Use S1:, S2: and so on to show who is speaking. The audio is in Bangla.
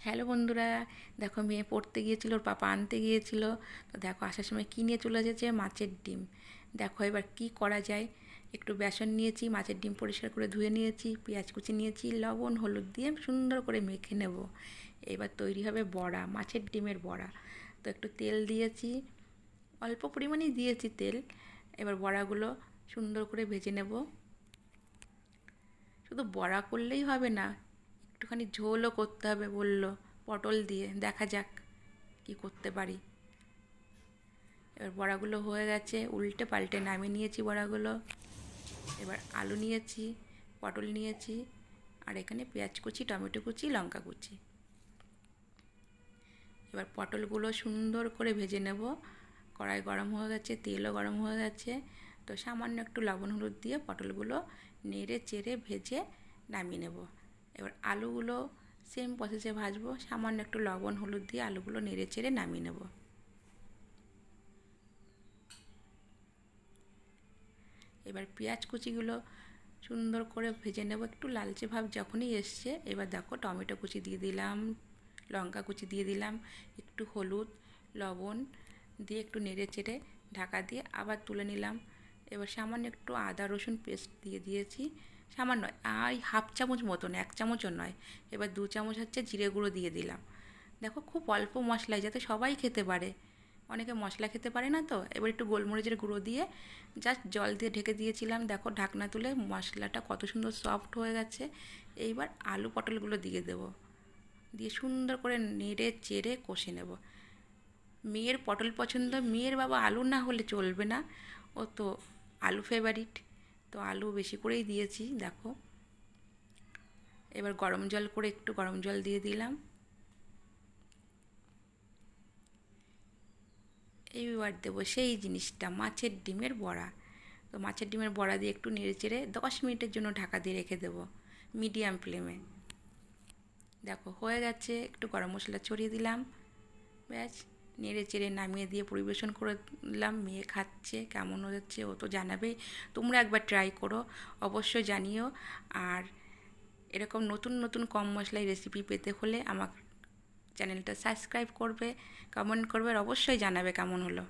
S1: হ্যালো বন্ধুরা, দেখো মেয়ে পড়তে গিয়েছিল, ওর পাপা আনতে গিয়েছিল। তো দেখো আসার সময় কী নিয়ে চলে এসেছে, মাছের ডিম। দেখো এবার কি করা যায়। একটু বেসন নিয়েছি, মাছের ডিম পরিষ্কার করে ধুয়ে নিয়েছি, পেঁয়াজ কুচি নিয়েছি, লবণ হলুদ দিয়ে সুন্দর করে মেখে নেব। এবার তৈরি হবে বড়া, মাছের ডিমের বড়া। তো একটু তেল দিয়েছি, অল্প পরিমাণেই দিয়েছি তেল। এবার বড়াগুলো সুন্দর করে ভেজে নেব। শুধু বড়া করলেই হবে না, একটুখানি ঝোলও করতে হবে বললো, পটল দিয়ে। দেখা যাক কি করতে পারি। এবার বড়াগুলো হয়ে গেছে, উল্টে পাল্টে নামিয়ে নিয়েছি বড়াগুলো। এবার আলু নিয়েছি, পটল নিয়েছি, আর এখানে পেঁয়াজ কুচি, টমেটো কুচি, লঙ্কা কুচি। এবার পটলগুলো সুন্দর করে ভেজে নেব। কড়াই গরম হয়ে গেছে, তেলও গরম হয়ে গেছে। তো সামান্য একটু লবণ হলুদ দিয়ে পটলগুলো নেড়ে চেড়ে ভেজে নামিয়ে নেব। এবার আলুগুলো সেম প্রসেসে ভাজবো, সামান্য একটু লবণ হলুদ দিয়ে আলুগুলো নেড়ে চেড়ে নামিয়ে নেব। এবার পেঁয়াজ কুচিগুলো সুন্দর করে ভেজে নেব, একটু লালচে ভাব যখনই এসছে। এবার দেখো টমেটো কুচি দিয়ে দিলাম, লঙ্কা কুচি দিয়ে দিলাম, একটু হলুদ লবণ দিয়ে একটু নেড়ে চেড়ে ঢাকা দিয়ে আবার তুলে নিলাম। এবার সামান্য একটু আদা রসুন পেস্ট দিয়ে দিয়েছি, সামান্য আর হাফ চামচ মতন, 1 চামচও নয়। এবার 2 চামচ হচ্ছে জিরে গুঁড়ো দিয়ে দিলাম। দেখো খুব অল্প মশলায়, যাতে সবাই খেতে পারে। অনেকে মশলা খেতে পারে না, তো এবার একটু গোলমরিচের গুঁড়ো দিয়ে জাস্ট জল দিয়ে ঢেকে দিয়েছিলাম। দেখো ঢাকনা তুলে মশলাটা কত সুন্দর সফট হয়ে গেছে। এইবার আলু পটলগুলো দিয়ে দেবো, দিয়ে সুন্দর করে নেড়ে চেড়ে কষে নেব। মেয়ের পটল পছন্দ, মেয়ের বাবা আলু না হলে চলবে না, ও তো আলু ফেভারিট। তো আলু বেশি করেই দিয়েছি। দেখো এবার গরম জল করে একটু গরম জল দিয়ে দিলাম। এইবার দেবো সেই জিনিসটা, মাছের ডিমের বড়া। তো মাছের ডিমের বড়া দিয়ে একটু নেড়ে চেড়ে 10 মিনিটের জন্য ঢাকা দিয়ে রেখে দেবো মিডিয়াম ফ্লেমে। দেখো হয়ে গেছে, একটু গরম মশলা ছড়িয়ে দিলাম, ব্যাস নেড়ে চেড়ে নামিয়ে দিয়ে পরিবেশন করে দিলাম। মেয়ে খাচ্ছে, কেমন হচ্ছে ও তো জানাবেই। তোমরা একবার ট্রাই করো, অবশ্যই জানিও। আর এরকম নতুন নতুন কম মশলায় রেসিপি পেতে হলে আমার চ্যানেলটা সাবস্ক্রাইব করবে, কমেন্ট করবে, আর অবশ্যই জানাবে কেমন হলো।